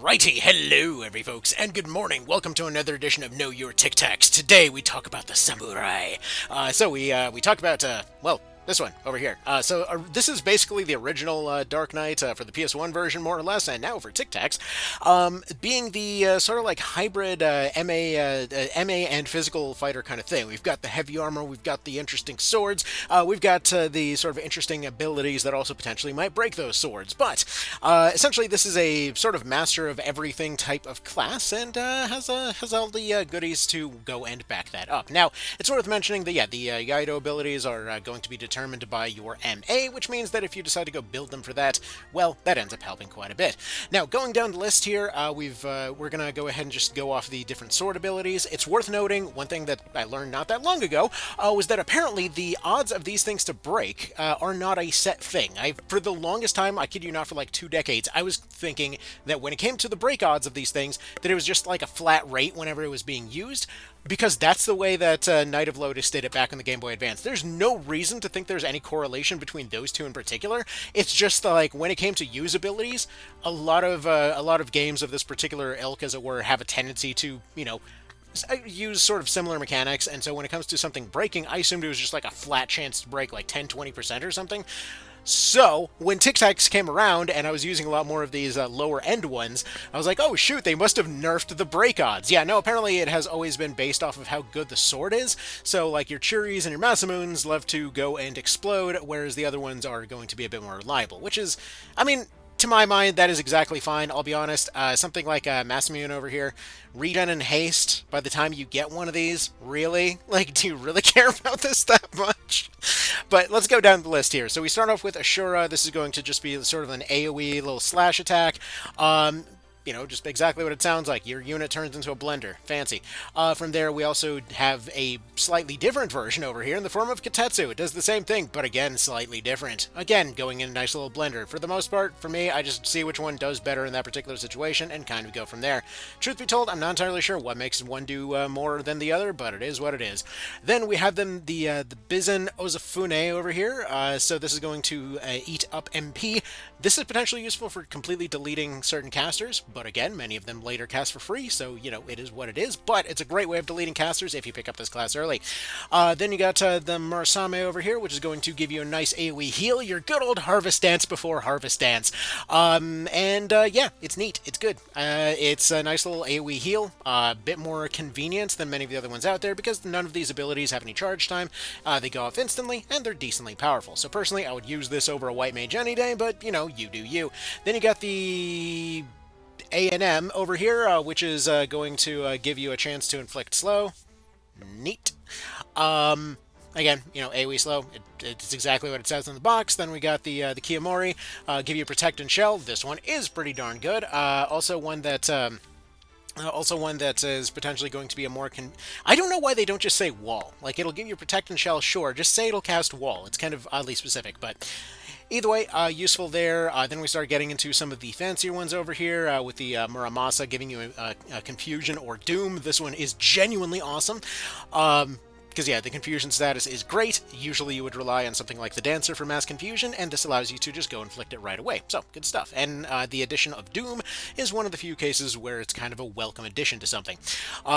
Alrighty, hello every folks, and good morning. Welcome to another edition of Know Your Tic Tacs. Today we talk about the samurai. We talk about this one over here. This is basically the original Dark Knight for the PS1 version, more or less, and now for Tic Tacs, being the sort of like hybrid MA and physical fighter kind of thing. We've got the heavy armor, we've got the interesting swords, we've got the sort of interesting abilities that also potentially might break those swords. But essentially, this is a sort of master of everything type of class, and has all the goodies to go and back that up. Now, it's worth mentioning that the Iaido abilities are going to be determined by your MA, which means that if you decide to go build them for that, well, that ends up helping quite a bit. Now, going down the list here, we're gonna go ahead and just go off the different sword abilities. It's worth noting, one thing that I learned not that long ago, was that apparently the odds of these things to break are not a set thing. For the longest time, I kid you not, for like 2 decades, I was thinking that when it came to the break odds of these things, that it was just like a flat rate whenever it was being used, because that's the way that Knight of Lotus did it back in the Game Boy Advance. There's no reason to think there's any correlation between those two in particular. It's just like when it came to usabilities, a lot of games of this particular ilk, as it were, have a tendency to, use sort of similar mechanics, and so when it comes to something breaking, I assumed it was just like a flat chance to break, like 10-20% or something. So, when Tic Tacs came around, and I was using a lot more of these lower-end ones, I was like, oh shoot, they must have nerfed the break odds. Yeah, no, apparently it has always been based off of how good the sword is, so like your Churis and your Masamunes love to go and explode, whereas the other ones are going to be a bit more reliable, which is, I mean, to my mind, that is exactly fine, I'll be honest. Something like Masamune over here, regen and haste, by the time you get one of these, really? Like, do you really care about this that much? But let's go down the list here. So we start off with Ashura. This is going to just be sort of an AoE little slash attack. Just exactly what it sounds like. Your unit turns into a blender. Fancy. From there, we also have a slightly different version over here in the form of Katetsu. It does the same thing, but again, slightly different. Again, going in a nice little blender. For the most part, for me, I just see which one does better in that particular situation and kind of go from there. Truth be told, I'm not entirely sure what makes one do more than the other, but it is what it is. Then we have the Bizen Ozafune over here. So this is going to eat up MP. This is potentially useful for completely deleting certain casters, but again, many of them later cast for free, so, it is what it is, but it's a great way of deleting casters if you pick up this class early. Then you got the Murasame over here, which is going to give you a nice AoE heal, your good old Harvest Dance before Harvest Dance. It's neat, it's good. It's a nice little AoE heal, a bit more convenient than many of the other ones out there, because none of these abilities have any charge time. They go off instantly, and they're decently powerful. So personally, I would use this over a White Mage any day, but, you do you. Then you got the A&M over here, which is going to give you a chance to inflict slow. Neat. Again, AoE slow, it's exactly what it says in the box. Then we got the Kiyomori, give you Protect and Shell. This one is pretty darn good. Also one that is potentially going to be a more I don't know why they don't just say wall. Like, it'll give you Protect and Shell, sure, just say it'll cast wall. It's kind of oddly specific, but either way, useful there. Then we start getting into some of the fancier ones over here, with the Muramasa giving you a Confusion or Doom. This one is genuinely awesome. Because, the confusion status is great. Usually you would rely on something like the Dancer for mass confusion, and this allows you to just go inflict it right away. So, good stuff. And the addition of Doom is one of the few cases where it's kind of a welcome addition to something.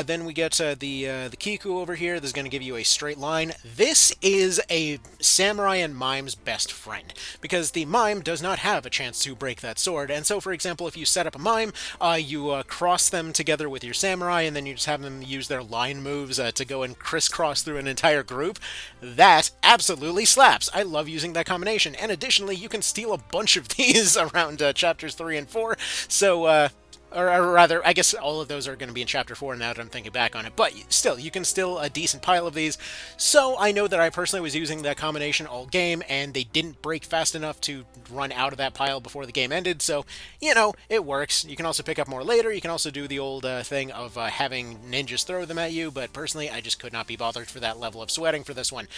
Then we get the Kiku over here. This is going to give you a straight line. This is a Samurai and Mime's best friend, because the Mime does not have a chance to break that sword. And so, for example, if you set up a Mime, you cross them together with your Samurai, and then you just have them use their line moves to go and crisscross through an entire group. That absolutely slaps. I love using that combination. And additionally, you can steal a bunch of these around chapters 3 and 4. So, or rather, I guess all of those are going to be in Chapter 4 now that I'm thinking back on it. But still, you can steal a decent pile of these. So I know that I personally was using that combination all game, and they didn't break fast enough to run out of that pile before the game ended. So, it works. You can also pick up more later. You can also do the old thing of having ninjas throw them at you. But personally, I just could not be bothered for that level of sweating for this one.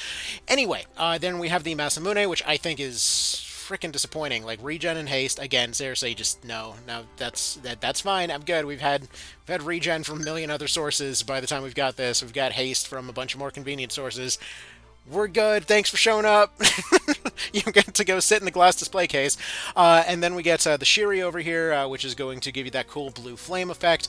Anyway, then we have the Masamune, which I think is freaking disappointing. Like, regen and haste, again, seriously, just no, that's fine. I'm good. We've had regen from a million other sources by the time we've got this. We've got haste from a bunch of more convenient sources. we're good. Thanks for showing up. You get to go sit in the glass display case. And then we get the Shiri over here, which is going to give you that cool blue flame effect,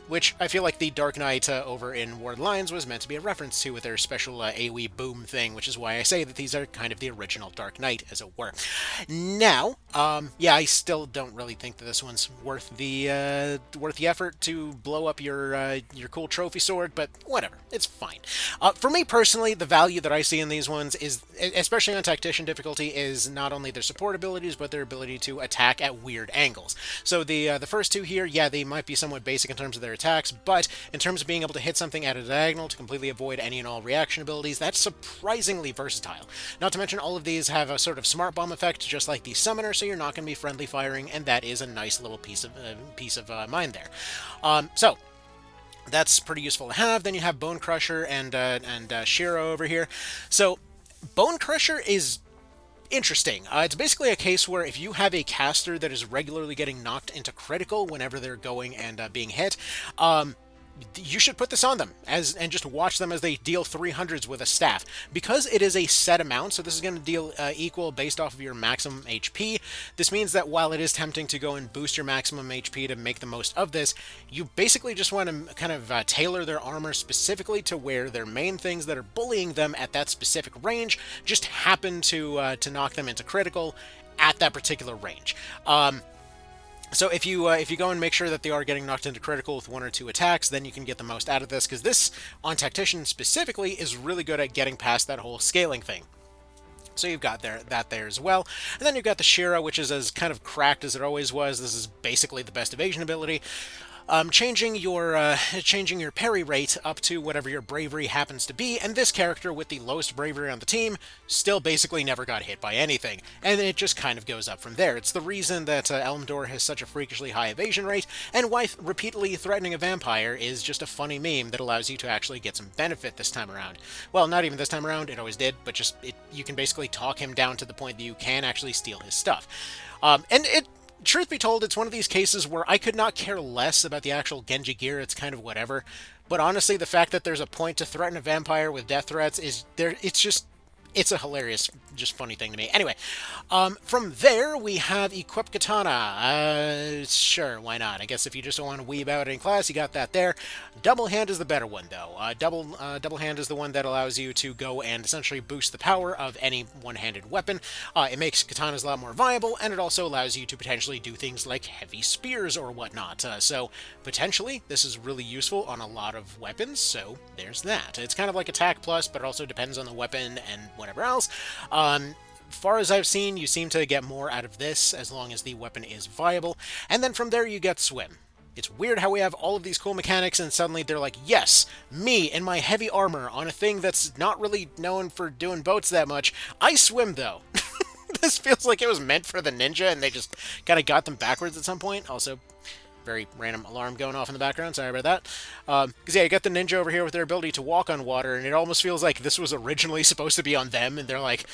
which I feel like the Dark Knight over in War of the Lions was meant to be a reference to with their special AoE boom thing, which is why I say that these are kind of the original Dark Knight, as it were. Now, yeah, I still don't really think that this one's worth the effort to blow up your cool trophy sword, but whatever, it's fine. For me personally, the value that I see in these ones is, especially on tactician difficulty, is not only their support abilities but their ability to attack at weird angles. So the first two here, yeah, they might be somewhat basic in terms of their attacks, but in terms of being able to hit something at a diagonal to completely avoid any and all reaction abilities, that's surprisingly versatile. Not to mention all of these have a sort of smart bomb effect, just like the summoner, so you're not going to be friendly firing, and that is a nice little piece of mind there. So that's pretty useful to have. Then you have Bone Crusher and Shiro over here. So Bone Crusher is interesting. It's basically a case where if you have a caster that is regularly getting knocked into critical whenever they're going and being hit, you should put this on them and just watch them as they deal 300s with a staff. Because it is a set amount, so this is going to deal equal based off of your maximum HP. This means that while it is tempting to go and boost your maximum HP to make the most of this, you basically just want to kind of tailor their armor specifically to where their main things that are bullying them at that specific range just happen to knock them into critical at that particular range. So if you go and make sure that they are getting knocked into critical with one or two attacks, then you can get the most out of this, because this, on Tactician specifically, is really good at getting past that whole scaling thing. So you've got that there as well. And then you've got the Shira, which is as kind of cracked as it always was. This is basically the best evasion ability. Changing your parry rate up to whatever your bravery happens to be, and this character with the lowest bravery on the team still basically never got hit by anything, and it just kind of goes up from there. It's the reason that Elmdor has such a freakishly high evasion rate, and why repeatedly threatening a vampire is just a funny meme that allows you to actually get some benefit this time around. Well, not even this time around, it always did, but you can basically talk him down to the point that you can actually steal his stuff. Truth be told, it's one of these cases where I could not care less about the actual Genji gear. It's kind of whatever. But honestly, the fact that there's a point to threaten a vampire with death threats is there. It's a hilarious, just funny thing to me. Anyway, from there we have Equip Katana. Sure, why not? I guess if you just don't want to weeb out in class, you got that there. Double Hand is the better one, though. Double Hand is the one that allows you to go and essentially boost the power of any one-handed weapon. It makes katanas a lot more viable, and it also allows you to potentially do things like heavy spears or whatnot. So potentially, this is really useful on a lot of weapons, so there's that. It's kind of like Attack Plus, but it also depends on the weapon and whatever else. Far as I've seen, you seem to get more out of this as long as the weapon is viable. And then from there you get Swim. It's weird how we have all of these cool mechanics and suddenly they're like, yes, me in my heavy armor on a thing that's not really known for doing boats that much. I swim though. This feels like it was meant for the ninja and they just kind of got them backwards at some point. Also, very random alarm going off in the background. Sorry about that. Because, yeah, you got the ninja over here with their ability to walk on water, and it almost feels like this was originally supposed to be on them, and they're like,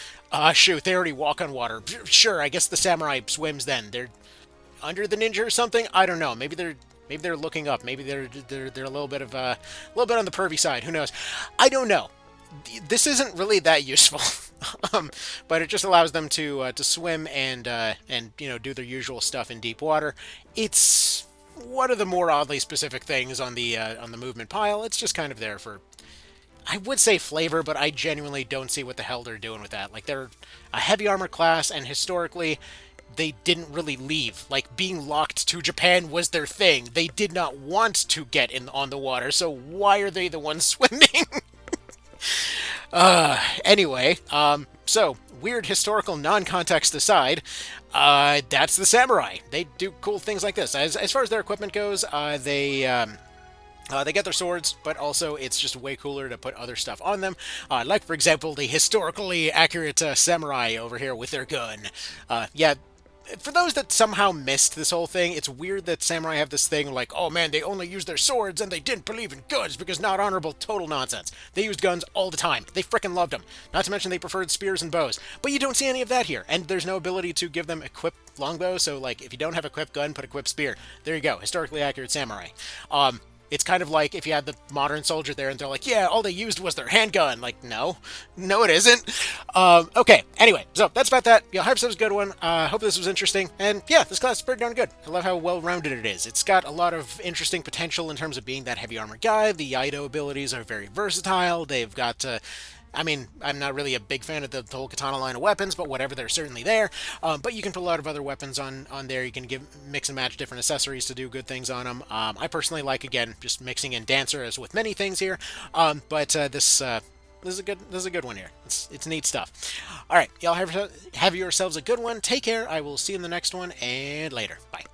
shoot, they already walk on water. Sure, I guess the samurai swims then. They're under the ninja or something? I don't know. Maybe they're looking up. Maybe they're a little bit on the pervy side. Who knows? I don't know. This isn't really that useful. But it just allows them to swim and do their usual stuff in deep water. It's one of the more oddly specific things on the movement pile. It's just kind of there for, I would say, flavor, but I genuinely don't see what the hell they're doing with that. Like, they're a heavy armor class, and historically, they didn't really leave. Like, being locked to Japan was their thing. They did not want to get on the water, so why are they the ones swimming? Anyway, so, weird historical non-context aside, that's the samurai. They do cool things like this. As far as their equipment goes, they get their swords, but also it's just way cooler to put other stuff on them. Like, for example, the historically accurate samurai over here with their gun. Yeah, for those that somehow missed this whole thing, it's weird that samurai have this thing like, oh man, they only use their swords and they didn't believe in guns because not honorable. Total nonsense. They used guns all the time. They frickin' loved them. Not to mention they preferred spears and bows. But you don't see any of that here, and there's no ability to give them equipped longbow, so like if you don't have equipped gun, put equipped spear. There you go. Historically accurate samurai. It's kind of like if you had the modern soldier there and they're like, yeah, all they used was their handgun. Like, no, no, it isn't. Okay, anyway, so that's about that. Yeah, Hype's was a good one. Hope this was interesting. And yeah, this class is pretty darn good. I love how well-rounded it is. It's got a lot of interesting potential in terms of being that heavy armor guy. The Iaido abilities are very versatile. They've got I mean, I'm not really a big fan of the whole katana line of weapons, but whatever, they're certainly there. But you can put a lot of other weapons on there. You can mix and match different accessories to do good things on them. I personally like, again, just mixing in dancer as with many things here. But this is a good one here. It's neat stuff. All right, y'all have yourselves a good one. Take care. I will see you in the next one, and later. Bye.